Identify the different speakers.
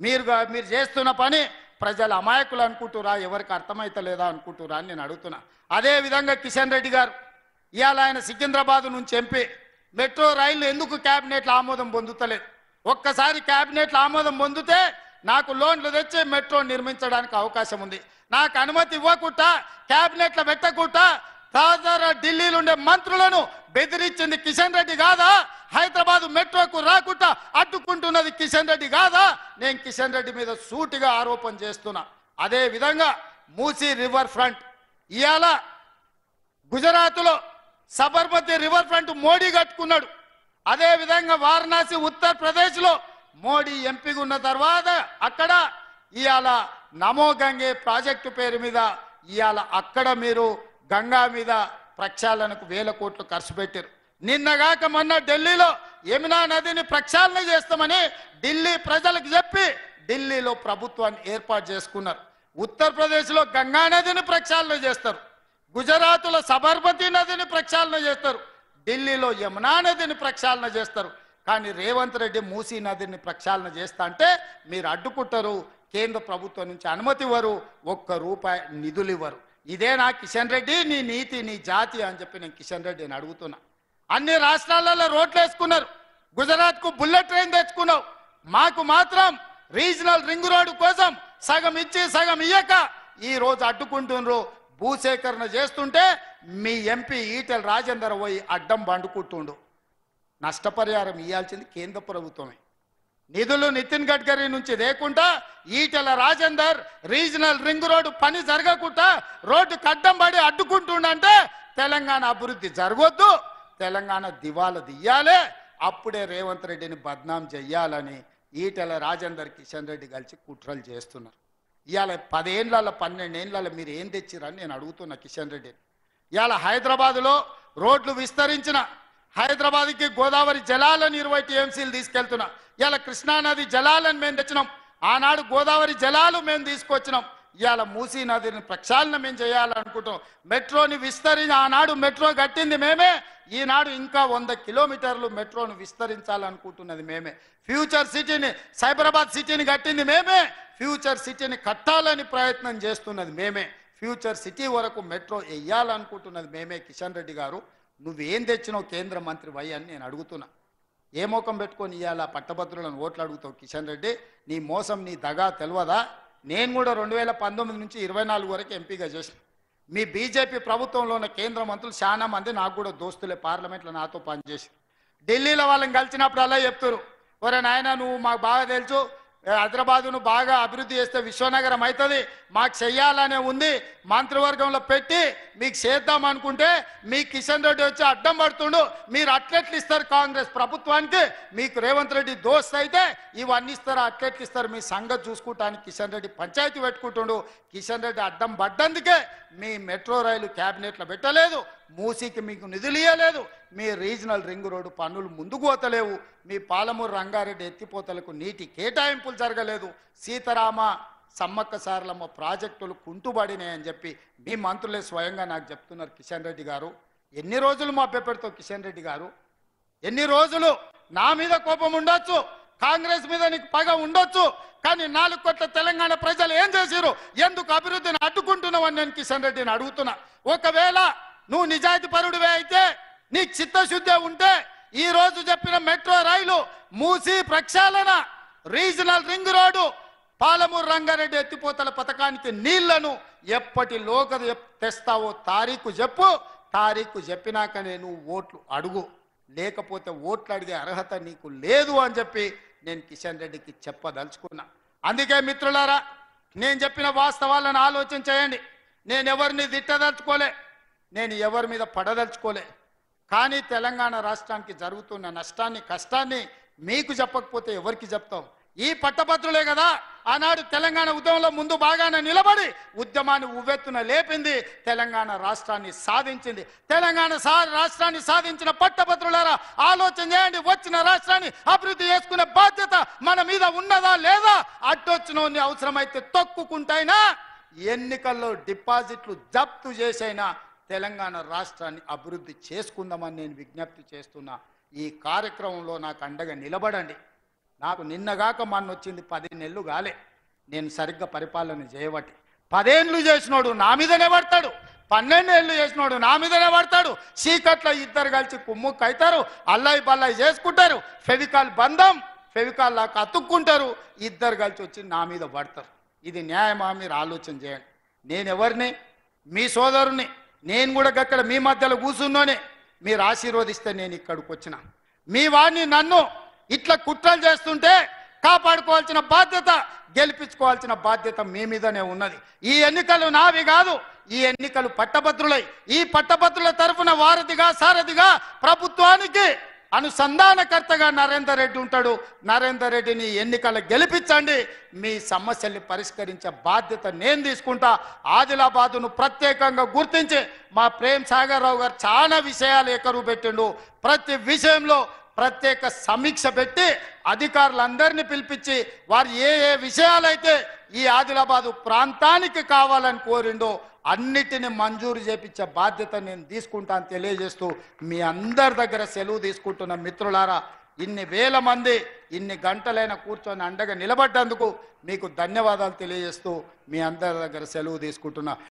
Speaker 1: మీరు చేస్తున్న పని ప్రజల అమాయకులు అనుకుంటురా, ఎవరికి అర్థమైతలేదా అనుకుంటురా అని నేను అడుగుతున్నా. అదేవిధంగా కిషన్ రెడ్డి గారు ఇవాళ ఆయన సికింద్రాబాద్ నుంచి ఎంపీ, మెట్రో రైళ్లు ఎందుకు క్యాబినెట్లో ఆమోదం పొందుతలేదు? ఒక్కసారి క్యాబినెట్లో ఆమోదం పొందితే నాకు లోన్లు తెచ్చి మెట్రో నిర్మించడానికి అవకాశం ఉంది. నాకు అనుమతి ఇవ్వకుండా క్యాబినెట్లో పెట్టకుండా తాజాగా ఢిల్లీలో ఉండే మంత్రులను బెదిరించింది కిషన్ రెడ్డి కాదా? హైదరాబాద్ మెట్రోకు రాకుండా అడ్డుకుంటున్నది కిషన్ రెడ్డి కాదా? నేను కిషన్ రెడ్డి మీద సూటిగా ఆరోపణ చేస్తున్నా. అదే విధంగా మూసీ రివర్ ఫ్రంట్ ఇవాళ గుజరాత్లో సబర్మతి రివర్ ఫ్రంట్ మోడీ కట్టుకున్నాడు. అదే విధంగా వారణాసి ఉత్తరప్రదేశ్లో మోడీ ఎంపీగా ఉన్న తర్వాత అక్కడ ఇవాళ నమో గంగే ప్రాజెక్టు పేరు మీద ఇవాళ అక్కడ మీరు గంగా మీద ప్రక్షాళనకు 1000 కోట్లు ఖర్చు పెట్టారు. నిన్నగాక మొన్న ఢిల్లీలో యమునా నదిని ప్రక్షాళన చేస్తామని ఢిల్లీ ప్రజలకు చెప్పి ఢిల్లీలో ప్రభుత్వాన్ని ఏర్పాటు చేసుకున్నారు. ఉత్తరప్రదేశ్లో గంగా నదిని ప్రక్షాళన చేస్తారు, గుజరాత్లో సబర్మతి నదిని ప్రక్షాళన చేస్తారు, ఢిల్లీలో యమునా నదిని ప్రక్షాళన చేస్తారు. కానీ రేవంత్ రెడ్డి మూసీ నదిని ప్రక్షాళన చేస్తా అంటే మీరు అడ్డుకుంటారు. కేంద్ర ప్రభుత్వం నుంచి అనుమతి ఇవ్వరు, ₹1 నిధులు ఇవ్వరు. ఇదేనా కిషన్ రెడ్డి నీ నీతి, నీ జాతి అని చెప్పి నేను కిషన్ రెడ్డిని అడుగుతున్నా. అన్ని రాష్ట్రాలలో రోడ్లు వేసుకున్నారు, గుజరాత్కు బుల్లెట్ ట్రైన్ తెచ్చుకున్నావు, మాకు మాత్రం రీజనల్ రింగ్ రోడ్డు కోసం సగం ఇచ్చి సగం ఇయ్యక ఈ రోజు అడ్డుకుంటున్నారు. భూసేకరణ చేస్తుంటే మీ ఎంపీ ఈటెల రాజేందర్ పోయి అడ్డం బండుకుంటుండు. నష్టపరిహారం ఇవ్వాల్సింది కేంద్ర ప్రభుత్వమే. నిధులు నితిన్ గడ్కరీ నుంచి లేకుండా Etela Rajender regional ring road పని జరగకుండా రోడ్డుకు అడ్డం పడి అడ్డుకుంటుండంటే తెలంగాణ అభివృద్ధి జరగొద్దు, తెలంగాణ దివాలా తీయాలి. అప్పుడే రేవంత్ రెడ్డిని బద్నాం చెయ్యాలని ఈటెల రాజేందర్ కిషన్ రెడ్డి కలిసి కుట్రలు చేస్తున్నారు. ఇవాళ 10 ఏళ్ళ 12 ఏళ్ళ మీరు ఏం తెచ్చిరని నేను అడుగుతున్నా కిషన్ రెడ్డిని. ఇవాళ హైదరాబాదులో రోడ్లు విస్తరించిన, హైదరాబాద్కి గోదావరి జలాలను 20 టీఎంసీలు తీసుకెళ్తున్నా. ఇవాళ కృష్ణానది జలాలను మేము తెచ్చినాం, ఆనాడు గోదావరి జలాలు మేము తీసుకొచ్చినాం. ఇవాళ మూసీ నదిని ప్రక్షాళన మేము చేయాలనుకుంటాం. మెట్రోని విస్తరించి ఆనాడు మెట్రో కట్టింది మేమే, ఈనాడు ఇంకా 100 కిలోమీటర్లు మెట్రోను విస్తరించాలనుకుంటున్నది మేమే. ఫ్యూచర్ సిటీని సైబరాబాద్ సిటీని కట్టింది మేమే, ఫ్యూచర్ సిటీని కట్టాలని ప్రయత్నం చేస్తున్నది మేమే, ఫ్యూచర్ సిటీ వరకు మెట్రో వేయాలనుకుంటున్నది మేమే. కిషన్ రెడ్డి గారు నువ్వేం తెచ్చినావు కేంద్ర మంత్రి వై అని నేను అడుగుతున్నా. ఏ మోకం పెట్టుకొని ఇవాళ పట్టభద్రులను ఓట్లు అడుగుతావు కిషన్ రెడ్డి? నీ మోసం నీ దగా తెలియదా? నేను కూడా 2019 నుంచి 24 వరకు ఎంపీగా చేసిన. మీ బీజేపీ ప్రభుత్వంలో ఉన్న కేంద్ర మంత్రులు చాలా మంది నాకు కూడా దోస్తులే, పార్లమెంట్లో నాతో పనిచేసి. ఢిల్లీలో వాళ్ళని కలిసినప్పుడు అలా చెప్తారు, ఒరే నాయన నువ్వు మాకు బాగా తెలుసు, హైదరాబాదును బాగా అభివృద్ధి చేస్తే విశ్వనగరం అవుతుంది, మాకు చెయ్యాలనే ఉంది, మంత్రివర్గంలో పెట్టి మీకు చేద్దాం అనుకుంటే మీ కిషన్ రెడ్డి వచ్చి అడ్డం పడుతుండు. మీరు అట్లెట్లు ఇస్తారు కాంగ్రెస్ ప్రభుత్వానికి? మీకు రేవంత్ రెడ్డి దోస్త్ అయితే ఇవన్నీ ఇస్తారు, అట్లెట్లు ఇస్తారు? మీ సంగతి చూసుకుంటానికి కిషన్ రెడ్డి పంచాయతీ పెట్టుకుంటుండు. కిషన్ రెడ్డి అడ్డం పడ్డందుకే మీ మెట్రో రైలు క్యాబినెట్లో పెట్టలేదు, మూసీకి మీకు నిధులు ఇవ్వలేదు, మీ రీజనల్ రింగ్ రోడ్డు పనులు ముందుకు పోతలేవు, మీ పాలమూరు రంగారెడ్డి ఎత్తిపోతలకు నీటి కేటాయింపులు జరగలేదు, సీతారామ సమ్మక్క సారలమ్మ ప్రాజెక్టులు కుంటుబడినాయని చెప్పి మీ మంత్రులే స్వయంగా నాకు చెప్తున్నారు. కిషన్ రెడ్డి గారు ఎన్ని రోజులు మభ్యపెడతావు? కిషన్ రెడ్డి గారు ఎన్ని రోజులు? నా మీద కోపం ఉండొచ్చు, కాంగ్రెస్ మీద నీకు పగ ఉండొచ్చు, కానీ 4 కోట్ల తెలంగాణ ప్రజలు ఏం చేసిరు? ఎందుకు అభివృద్ధిని అడ్డుకుంటున్నావు అని నేను కిషన్ రెడ్డిని అడుగుతున్నా. ఒకవేళ నువ్వు నిజాయితీ పరుడివే అయితే, నీకు చిత్తశుద్ధి ఉంటే ఈ రోజు చెప్పిన మెట్రో రైలు, మూసీ ప్రక్షాళన, regional ring road, Palamuru Rangareddy ఎత్తిపోతల పథకానికి నీళ్లను ఎప్పటిలోగా తెస్తావో తారీఖు చెప్పు. తారీఖు చెప్పినాకనే నువ్వు ఓట్లు అడుగు, లేకపోతే ఓట్లు అడిగే అర్హత నీకు లేదు అని చెప్పి నేను కిషన్ రెడ్డికి చెప్పదలుచుకున్నా. అందుకే మిత్రులారా, నేను చెప్పిన వాస్తవాలను ఆలోచన చేయండి. నేను ఎవరిని తిట్టదలుచుకోలే, నేను ఎవరి మీద పడదలుచుకోలే, కానీ తెలంగాణ రాష్ట్రానికి జరుగుతున్న నష్టాన్ని కష్టాన్ని మీకు చెప్పకపోతే ఎవరికి చెప్తాం? ఈ పట్టభద్రులే కదా ఆనాడు తెలంగాణ ఉద్యమంలో ముందు బాగానే నిలబడి ఉద్యమాన్ని ఉవ్వెత్తున లేపింది, తెలంగాణ రాష్ట్రాన్ని సాధించింది. తెలంగాణ రాష్ట్రాన్ని సాధించిన పట్టభద్రులారా ఆలోచన చేయండి. వచ్చిన రాష్ట్రాన్ని అభివృద్ధి చేసుకునే బాధ్యత మన మీద ఉన్నదా లేదా? అడ్డొచ్చినోని అవసరమైతే తొక్కుకుంటైనా, ఎన్నికల్లో డిపాజిట్లు జప్తు చేసైనా తెలంగాణ రాష్ట్రాన్ని అభివృద్ధి చేసుకుందామని నేను విజ్ఞప్తి చేస్తున్నా. ఈ కార్యక్రమంలో నాకు అండగా నిలబడండి. నాకు నిన్నగాక మొన్న వచ్చింది 10 నెలలు కాలే నేను సరిగ్గా పరిపాలన చేయబట్టి. 10 ఏళ్ళు చేసినోడు నా మీదనే పడతాడు, 12 ఏళ్ళు చేసినోడు నా మీదనే పడతాడు. చీకట్లో ఇద్దరు కలిసి కుమ్ముక్కు అవుతారు, అల్లాయి బల్లాయి చేసుకుంటారు, ఫెవికాల్ బంధం ఫెవికాల్ లాగా అతుక్కుంటారు, ఇద్దరు కలిసి వచ్చి నా మీద పడతారు. ఇది న్యాయమా? మీరు ఆలోచన చేయండి. నేను ఎవరిని? మీ సోదరుని. నేను కూడా అక్కడ మీ మధ్యలో కూర్చున్నోనే. మీరు ఆశీర్వదిస్తే నేను ఇక్కడికి వచ్చిన. మీ వాడిని నన్ను ఇట్లా కుట్రలు చేస్తుంటే కాపాడుకోవాల్సిన బాధ్యత, గెలిపించుకోవాల్సిన బాధ్యత మీ మీదనే ఉన్నది. ఈ ఎన్నికలు నావి కాదు, ఈ ఎన్నికలు పట్టభద్రులై, ఈ పట్టభద్రుల తరఫున వారధిగా సారథిగా ప్రభుత్వానికి అనుసంధానకర్తగా నరేందర్ రెడ్డి ఉంటాడు. నరేందర్ రెడ్డిని ఎన్నికలు గెలిపించండి, మీ సమస్యల్ని పరిష్కరించే బాధ్యత నేను తీసుకుంటా. ఆదిలాబాదును ప్రత్యేకంగా గుర్తించి మా ప్రేమ్ సాగర్ రావు గారు చాలా విషయాలు ఎకరువు పెట్టిండు. ప్రతి విషయంలో ప్రత్యేక సమీక్ష పెట్టి అధికారులందరినీ పిలిపించి వారు ఏ ఏ విషయాలైతే ఈ ఆదిలాబాదు ప్రాంతానికి కావాలని కోరిండో అన్నిటిని మంజూరు చేపించే బాధ్యత నేను తీసుకుంటాను తెలియజేస్తూ మీ అందరి దగ్గర సెలవు తీసుకుంటున్న మిత్రులారా, ఇన్ని వేల మంది ఇన్ని గంటలైన కూర్చొని అండగా నిలబడ్డందుకు మీకు ధన్యవాదాలు తెలియజేస్తూ మీ అందరి దగ్గర సెలవు తీసుకుంటున్నా.